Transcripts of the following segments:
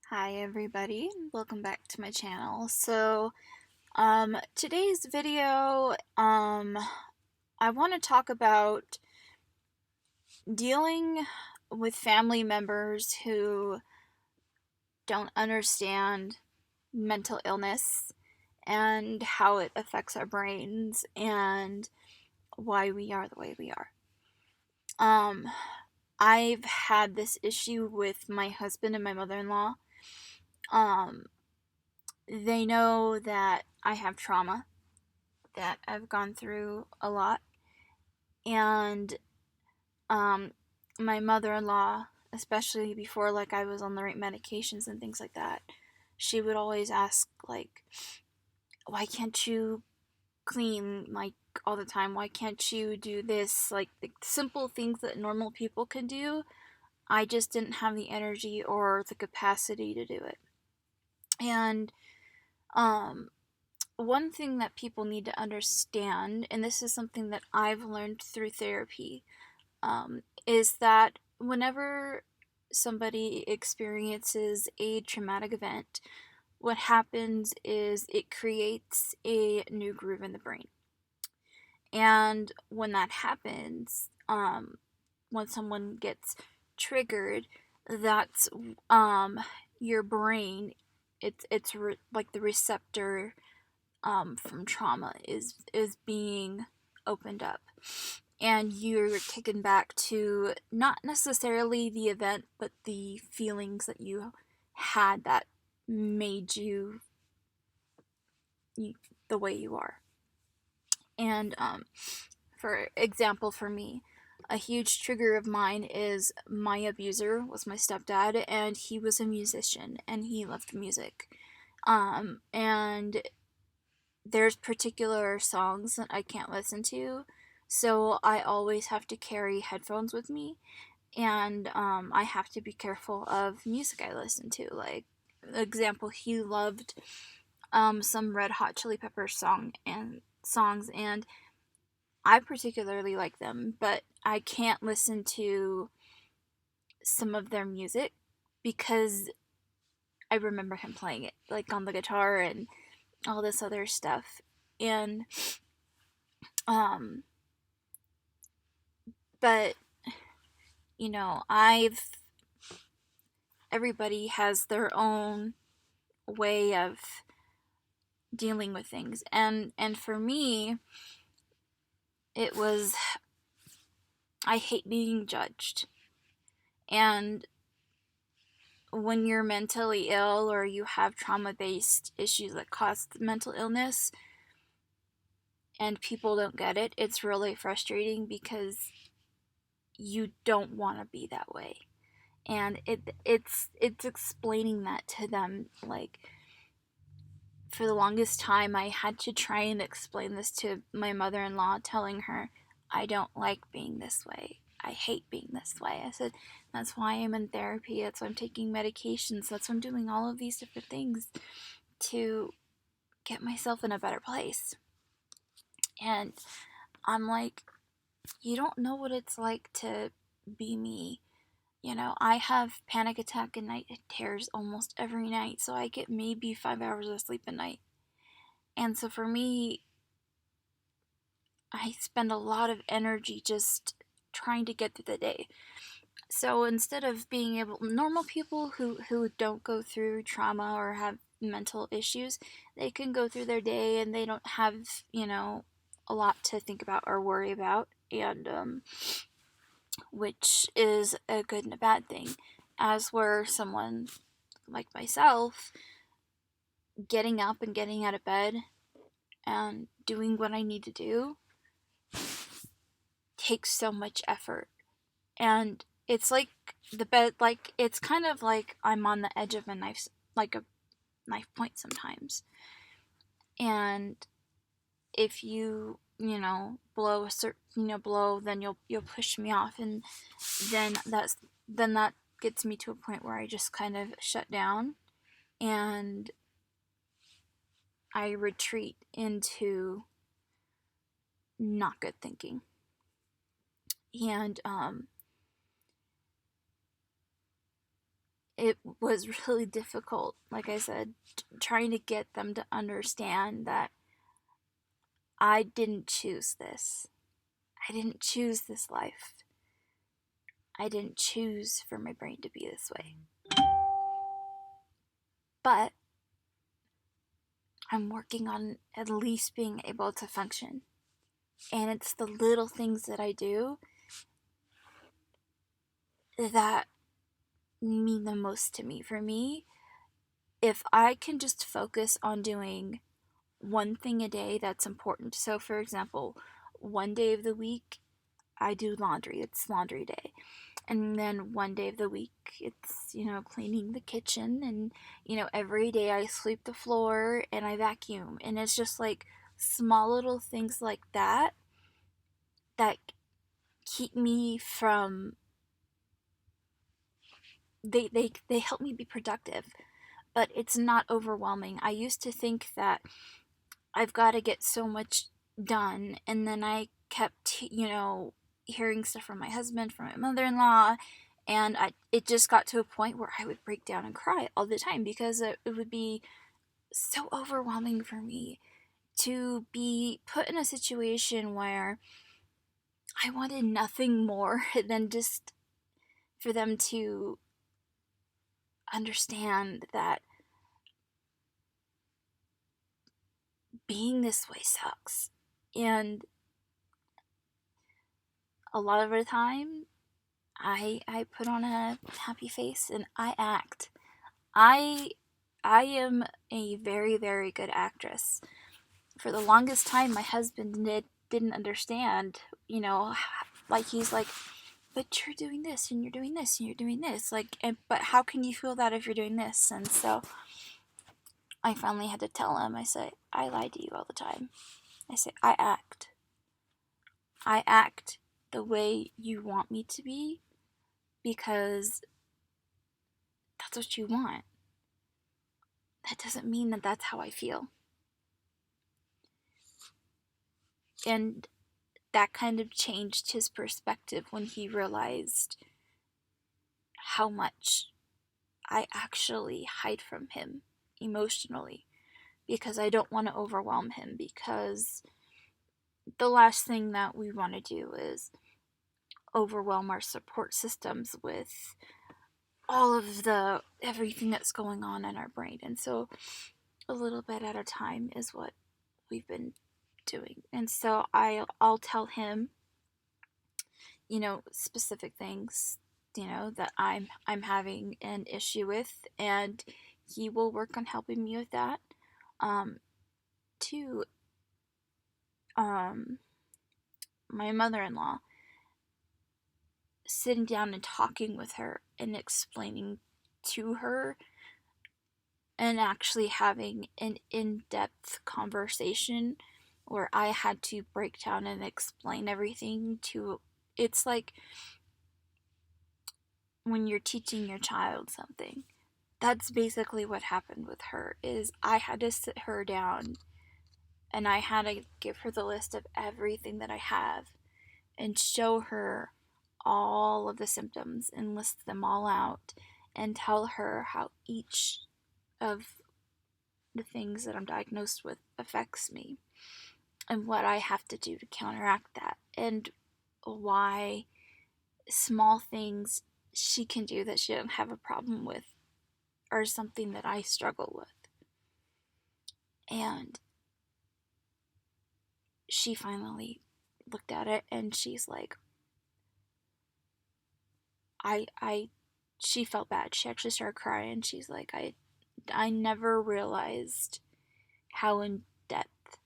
Hi everybody, welcome back to my channel. Today's video, I want to talk about dealing with family members who don't understand mental illness and how it affects our brains and why we are the way we are. Um, I've had this issue with my husband and my mother-in-law. Um, they know that I have trauma, that I've gone through a lot, and um, my mother-in-law, especially before like I was on the right medications and things like that, she would always ask like, why can't you clean like all the time? Why can't you do this? Like the simple things that normal people can do. I just didn't have the energy or the capacity to do it. And um one thing that people need to understand, and this is something that I've learned through therapy, is that whenever somebody experiences a traumatic event, what happens is it creates a new groove in the brain. And when that happens, when someone gets triggered, that's your brain. It's like the receptor from trauma is being opened up, and you're taken back to not necessarily the event but the feelings that you had that made you the way you are. And for example, for me, a huge trigger of mine is my abuser was my stepdad, and he was a musician and he loved music. And there's particular songs that I can't listen to, so I always have to carry headphones with me, and I have to be careful of music I listen to. Like, example, he loved some Red Hot Chili Peppers songs, and I particularly like them, but I can't listen to some of their music because I remember him playing it, like on the guitar and all this other stuff. And um but I've everybody has their own way of dealing with things, and for me it was, I hate being judged. And when you're mentally ill or you have trauma based issues that cause mental illness and people don't get it, it's really frustrating because you don't want to be that way. And it's explaining that to them. Like, for the longest time I had to try and explain this to my mother-in-law, telling her I don't like being this way, I hate being this way. I said, that's why I'm in therapy, that's why I'm taking medications, that's why I'm doing all of these different things to get myself in a better place. And I'm like, you don't know what it's like to be me. I have panic attack and night terrors almost every night, so I get maybe 5 hours of sleep a night. And so for me, I spend a lot of energy just trying to get through the day. So instead of being able, normal people who don't go through trauma or have mental issues, they can go through their day and they don't have, a lot to think about or worry about. And which is a good and a bad thing. As where someone like myself, getting up and getting out of bed and doing what I need to do takes so much effort. And it's like the bed, like, it's kind of like I'm on the edge of a knife, like a knife point sometimes. And if blow a certain, blow, then you'll push me off, and then that gets me to a point where I just kind of shut down and I retreat into not good thinking. And it was really difficult, like I said, trying to get them to understand that I didn't choose this. I didn't choose this life. I didn't choose for my brain to be this way. But I'm working on at least being able to function. And it's the little things that I do that mean the most to me. For me, if I can just focus on doing one thing a day that's important. So, for example, one day of the week, I do laundry. It's laundry day. And then one day of the week, it's, cleaning the kitchen. And, every day I sweep the floor and I vacuum. And it's just like small little things like that that keep me from, they help me be productive. But it's not overwhelming. I used to think that I've got to get so much done. And then I kept, hearing stuff from my husband, from my mother-in-law. And it just got to a point where I would break down and cry all the time because it would be so overwhelming for me to be put in a situation where I wanted nothing more than just for them to understand that being this way sucks. And a lot of the time, I put on a happy face and I act. I I am a very, very good actress. For the longest time, my husband didn't understand, like he's like, but you're doing this and you're doing this and you're doing this. But how can you feel that if you're doing this? And so I finally had to tell him, I said, I lie to you all the time. I say, I act. I act the way you want me to be because that's what you want. That doesn't mean that that's how I feel. And that kind of changed his perspective when he realized how much I actually hide from him emotionally because I don't want to overwhelm him, because the last thing that we want to do is overwhelm our support systems with all of the everything that's going on in our brain. And so a little bit at a time is what we've been doing. And so I'll tell him, specific things, that I'm having an issue with, and he will work on helping me with that. To my mother-in-law, sitting down and talking with her and explaining to her and actually having an in-depth conversation where I had to break down and explain everything to. It's like when you're teaching your child something. That's basically what happened with her. Is I had to sit her down and I had to give her the list of everything that I have and show her all of the symptoms and list them all out and tell her how each of the things that I'm diagnosed with affects me and what I have to do to counteract that, and why small things she can do that she doesn't have a problem with are something that I struggle with. And she finally looked at it and she's like, she felt bad. She actually started crying. She's like, I never realized how in depth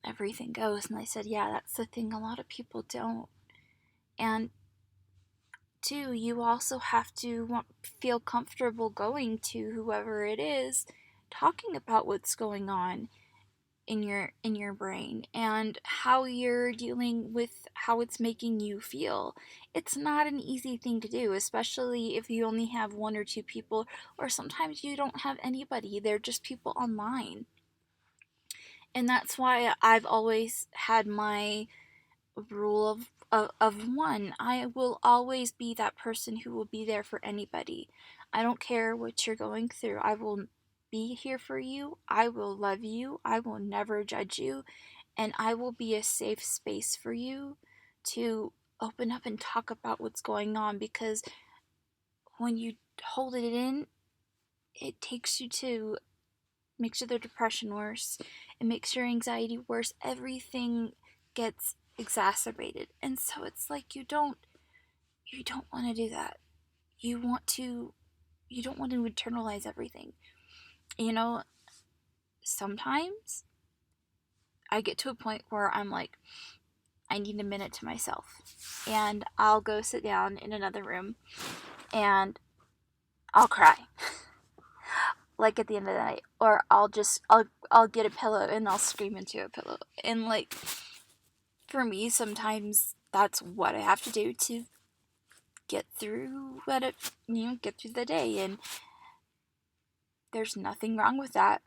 everything goes. And I said, yeah, that's the thing. A lot of people don't. And two, you also have to feel comfortable going to whoever it is, talking about what's going on in your brain and how you're dealing with how it's making you feel. It's not an easy thing to do, especially if you only have one or two people, or sometimes you don't have anybody. They're just people online. And that's why I've always had my rule of one. I will always be that person who will be there for anybody. I don't care what you're going through. I will be here for you. I will love you. I will never judge you. And I will be a safe space for you to open up and talk about what's going on, because when you hold it in, it makes the depression worse. It makes your anxiety worse. Everything gets exacerbated. And so it's like you don't want to do that. You don't want to internalize everything. You know, sometimes I get to a point where I'm like, I need a minute to myself. And I'll go sit down in another room and I'll cry. Like at the end of the night. Or I'll get a pillow and I'll scream into a pillow. And like, for me, sometimes that's what I have to do to get through get through the day. And there's nothing wrong with that.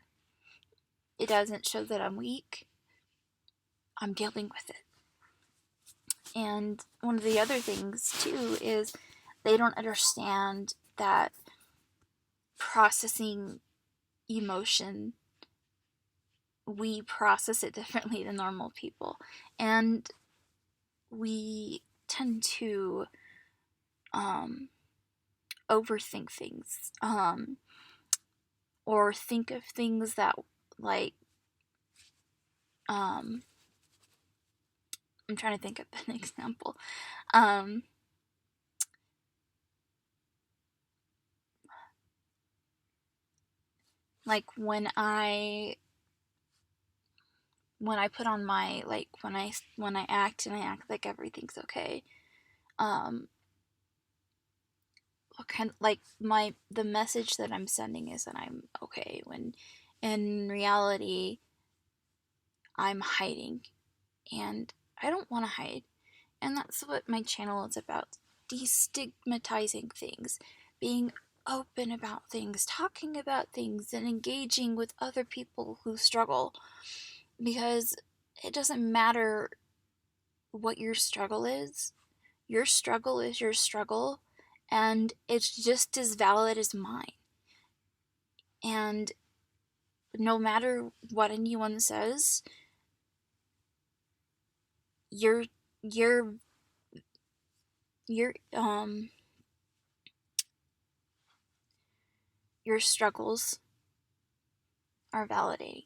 It doesn't show that I'm weak. I'm dealing with it. And one of the other things too is they don't understand that processing emotion, we process it differently than normal people. And we tend to overthink things, or think of things that, like, I'm trying to think of an example. Like when I put on my, like, when I act and I act like everything's okay, kind of like the message that I'm sending is that I'm okay, when in reality I'm hiding, and I don't want to hide. And that's what my channel is about: destigmatizing things, being open about things, talking about things, and engaging with other people who struggle. Because it doesn't matter what your struggle is your struggle, and it's just as valid as mine. And no matter what anyone says, your your your your struggles are validating.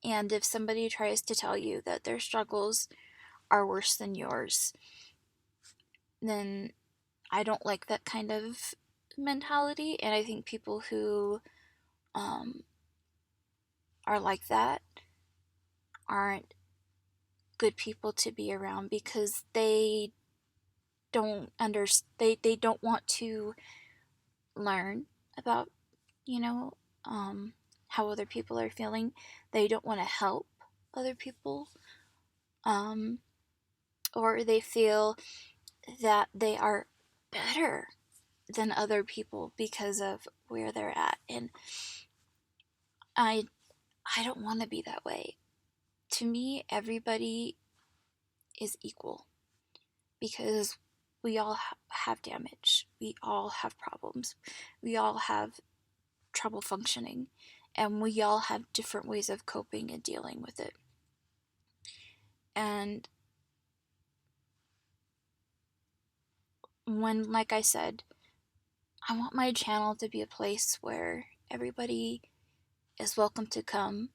And if somebody tries to tell you that their struggles are worse than yours, then I don't like that kind of mentality. And I think people who are like that aren't good people to be around, because they they don't want to learn about, you know, how other people are feeling. They don't want to help other people, or they feel that they are better than other people because of where they're at. And I don't want to be that way. To me, everybody is equal, because we all have damage. We all have problems. We all have trouble functioning, and we all have different ways of coping and dealing with it. And when, like I said, I want my channel to be a place where everybody is welcome to come,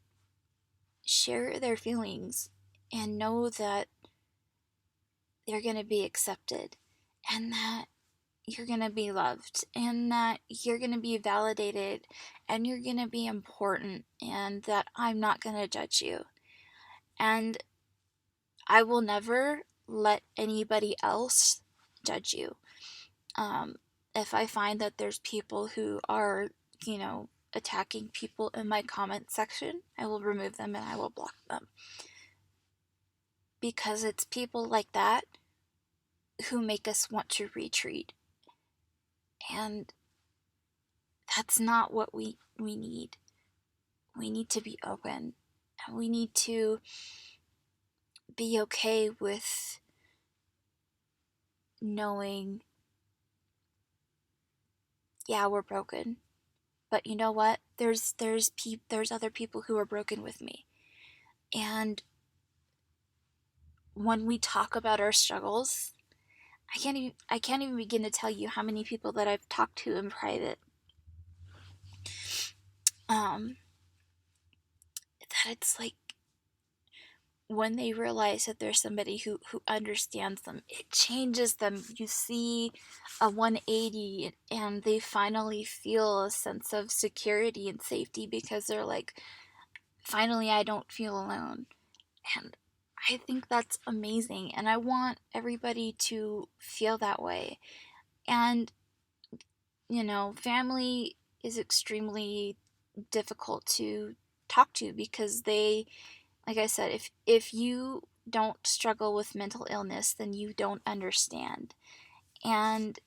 share their feelings, and know that they're going to be accepted, and that you're going to be loved, and that you're going to be validated, and you're going to be important, and that I'm not going to judge you. And I will never let anybody else judge you. If I find that there's people who are, attacking people in my comment section, I will remove them and I will block them. Because it's people like that who make us want to retreat. And that's not what we need. We need to be open. And we need to be okay with knowing, yeah, we're broken. But you know what? There's other people who are broken with me. And when we talk about our struggles, I can't even begin to tell you how many people that I've talked to in private, um that it's like when they realize that there's somebody who understands them, it changes them. You see a 180, and they finally feel a sense of security and safety because they're like, finally, I don't feel alone. And I think that's amazing. And I want everybody to feel that way. And, family is extremely difficult to talk to because they, like I said, if you don't struggle with mental illness, then you don't understand. And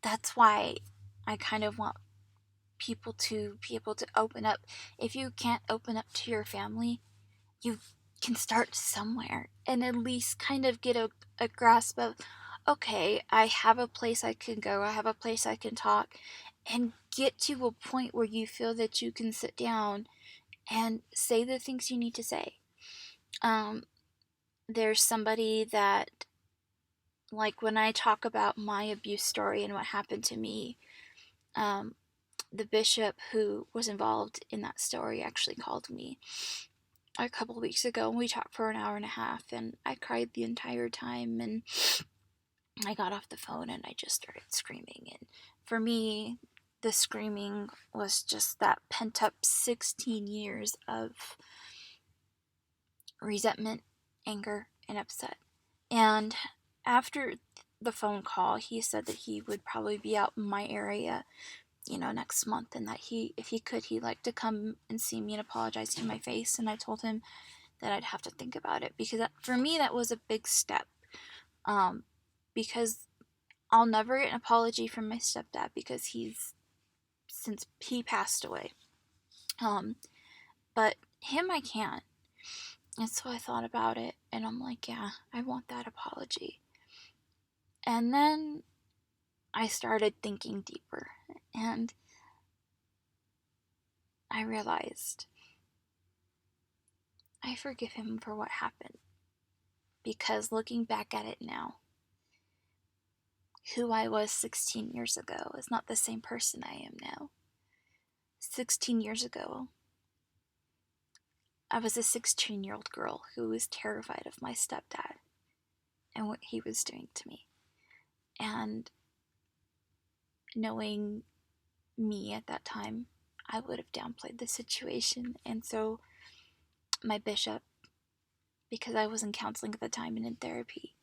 that's why I kind of want people to be able to open up. If you can't open up to your family, you can start somewhere and at least kind of get a grasp of, okay, I have a place I can go, I have a place I can talk, and get to a point where you feel that you can sit down and say the things you need to say. There's somebody that, like, when I talk about my abuse story and what happened to me, um, the bishop who was involved in that story actually called me a couple weeks ago, and we talked for an hour and a half, and I cried the entire time, and I got off the phone and I just started screaming. And for me, the screaming was just that pent up 16 years of resentment, anger, and upset. And after the phone call, he said that he would probably be out in my area, next month, and that if he could, he'd like to come and see me and apologize to my face. And I told him that I'd have to think about it because for me, that was a big step. Because I'll never get an apology from my stepdad because since he passed away. But him, I can. And so I thought about it, and I'm like, yeah, I want that apology. And then I started thinking deeper, and I realized I forgive him for what happened. Because looking back at it now, who I was 16 years ago is not the same person I am now. 16 years ago, I was a 16-year-old girl who was terrified of my stepdad and what he was doing to me. And knowing me at that time, I would have downplayed the situation. And so my bishop, because I was in counseling at the time and in therapy,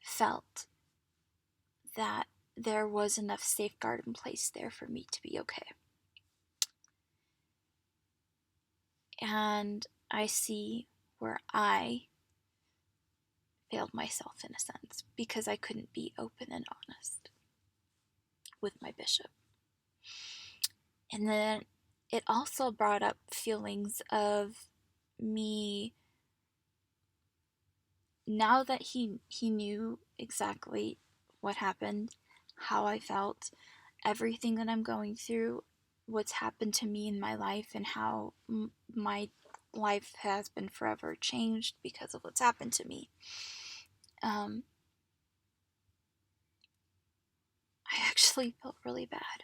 felt that there was enough safeguard in place there for me to be okay. And I see where I failed myself in a sense because I couldn't be open and honest with my bishop. And then it also brought up feelings of me, now that he knew exactly what happened, how I felt, everything that I'm going through, what's happened to me in my life, and how my life has been forever changed because of what's happened to me. I actually felt really bad.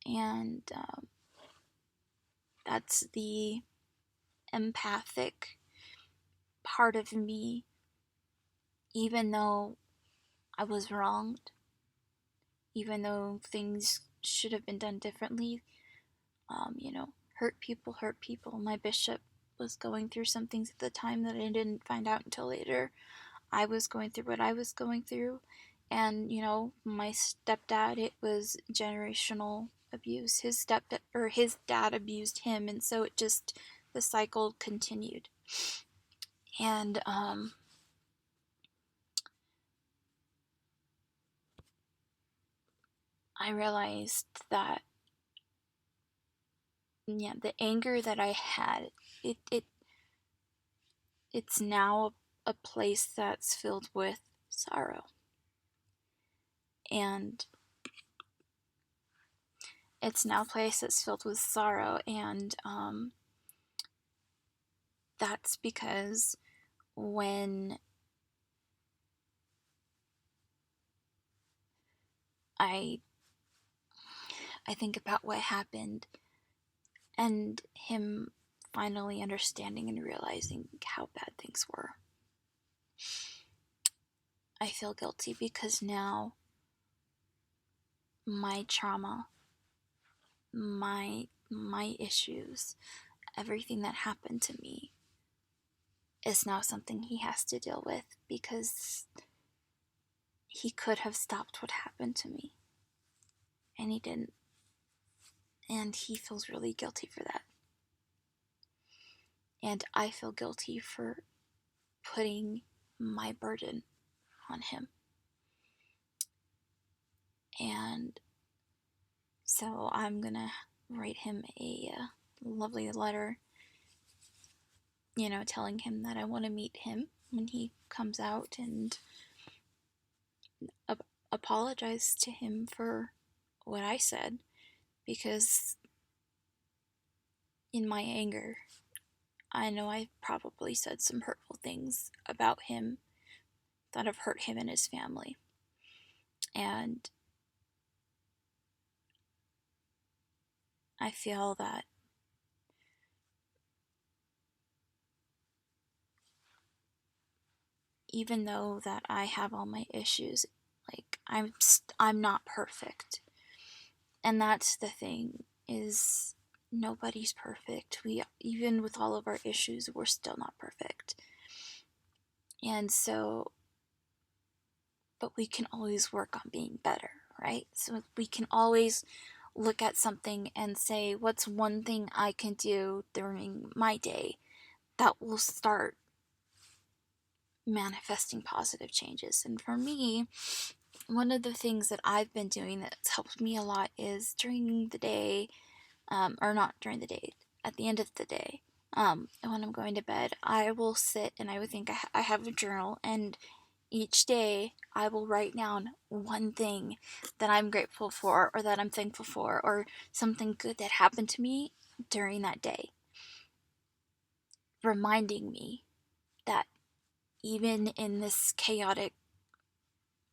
And that's the empathic part of me, even though I was wronged, even though things should have been done differently. Hurt people hurt people. My bishop was going through some things at the time that I didn't find out until later. I was going through what I was going through. And, my stepdad, it was generational abuse. His dad abused him, and so the cycle continued. And I realized that, yeah, the anger that I had, it's now a place that's filled with sorrow. And it's now a place that's filled with sorrow, and that's because when I think about what happened and him finally understanding and realizing how bad things were, I feel guilty because now my trauma, my issues, everything that happened to me is now something he has to deal with, because he could have stopped what happened to me and he didn't, and he feels really guilty for that. And I feel guilty for putting my burden on him. And so I'm gonna write him a lovely letter, telling him that I want to meet him when he comes out, and apologize to him for what I said, because in my anger, I know I probably said some hurtful things about him that have hurt him and his family. And I feel that even though that I have all my issues, like I'm not perfect. And that's the thing, is nobody's perfect. We, even with all of our issues, we're still not perfect. And so, but we can always work on being better, right? So we can always look at something and say, what's one thing I can do during my day that will start manifesting positive changes? And for me, one of the things that I've been doing that's helped me a lot is during the day, or not during the day, at the end of the day, when I'm going to bed, I will sit and I would think I have a journal, and each day I will write down one thing that I'm grateful for, or that I'm thankful for, or something good that happened to me during that day, reminding me that even in this chaotic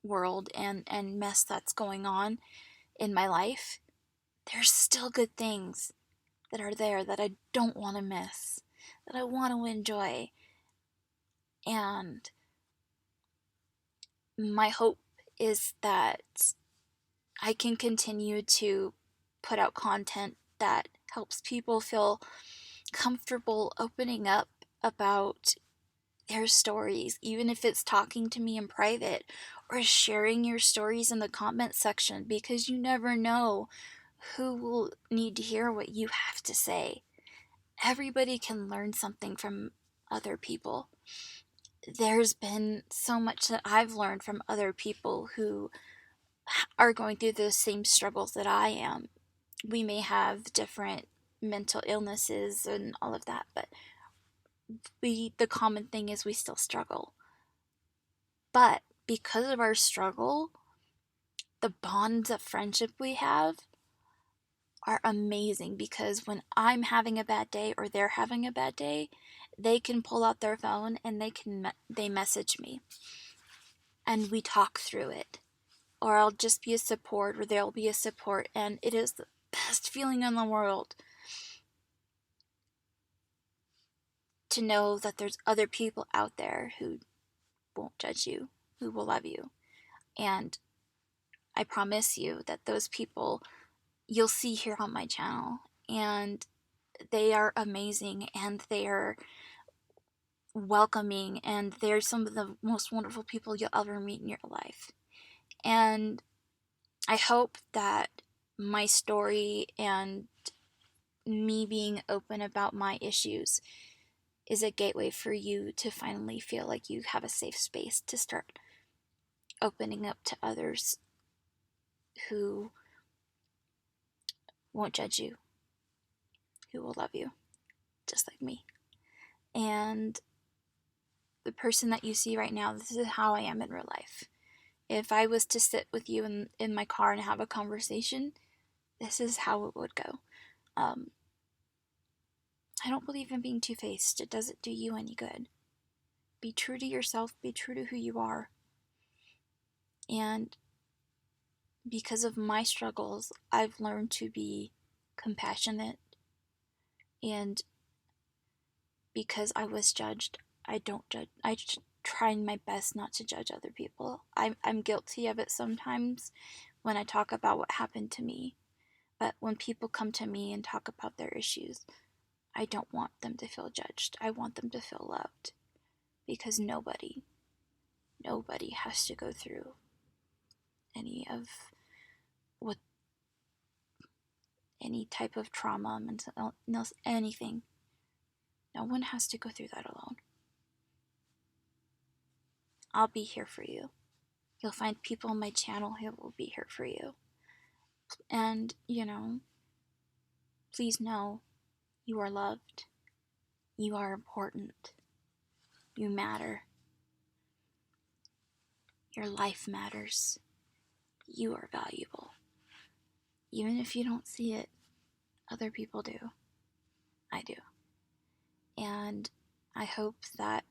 world and mess that's going on in my life, there's still good things that are there that I don't want to miss, that I want to enjoy. And my hope is that I can continue to put out content that helps people feel comfortable opening up about their stories, even if it's talking to me in private or sharing your stories in the comment section, because you never know who will need to hear what you have to say. Everybody can learn something from other people. There's been so much that I've learned from other people who are going through the same struggles that I am. We may have different mental illnesses and all of that, but the common thing is we still struggle. But because of our struggle, the bonds of friendship we have are amazing, because when I'm having a bad day or they're having a bad day, they can pull out their phone and they message me and we talk through it. Or I'll just be a support, or they'll be a support, and it is the best feeling in the world to know that there's other people out there who won't judge you, who will love you. And I promise you that those people you'll see here on my channel, and they are amazing, and they are welcoming, and they're some of the most wonderful people you'll ever meet in your life. And I hope that my story and me being open about my issues is a gateway for you to finally feel like you have a safe space to start opening up to others who won't judge you, who will love you, just like me. And the person that you see right now, this is how I am in real life. If I was to sit with you in my car and have a conversation, this is how it would go. I don't believe in being two-faced. It doesn't do you any good. Be true to yourself. Be true to who you are. And because of my struggles, I've learned to be compassionate. And because I was judged, I don't judge. I try my best not to judge other people. I'm guilty of it sometimes when I talk about what happened to me. But when people come to me and talk about their issues, I don't want them to feel judged. I want them to feel loved. Because nobody has to go through any of what any type of trauma, mental illness, anything. No one has to go through that alone. I'll be here for you. You'll find people on my channel who will be here for you. And, please know you are loved. You are important. You matter. Your life matters. You are valuable. Even if you don't see it, other people do. I do. And I hope that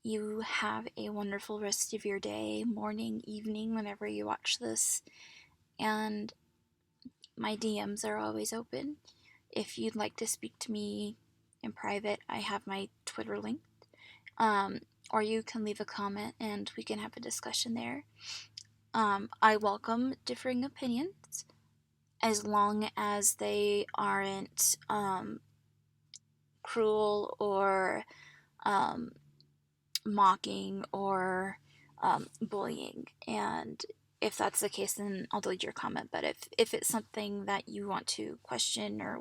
you have a wonderful rest of your day, morning, evening, whenever you watch this. And my DMs are always open. If you'd like to speak to me in private, I have my Twitter link. Or you can leave a comment and we can have a discussion there. I welcome differing opinions as long as they aren't cruel or mocking or bullying. And if that's the case, then I'll delete your comment. But if it's something that you want to question or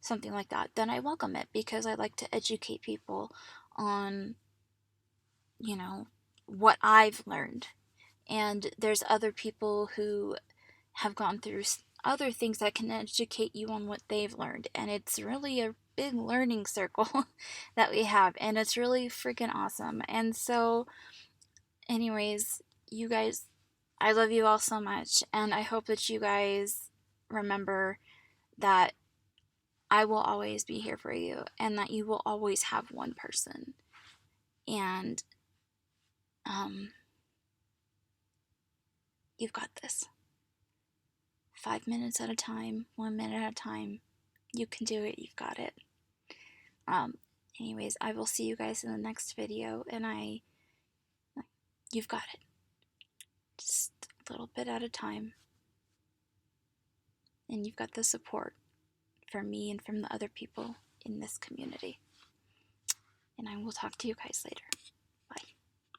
something like that, then I welcome it, because I like to educate people on, what I've learned. And there's other people who have gone through other things that can educate you on what they've learned. And it's really a big learning circle that we have. And it's really freaking awesome. And so, anyways, you guys, I love you all so much. And I hope that you guys remember that I will always be here for you, and that you will always have one person. And you've got this. 5 minutes at a time, 1 minute at a time. You can do it. You've got it. Anyways, I will see you guys in the next video, and you've got it. Just a little bit at a time. And you've got the support from me and from the other people in this community. And I will talk to you guys later.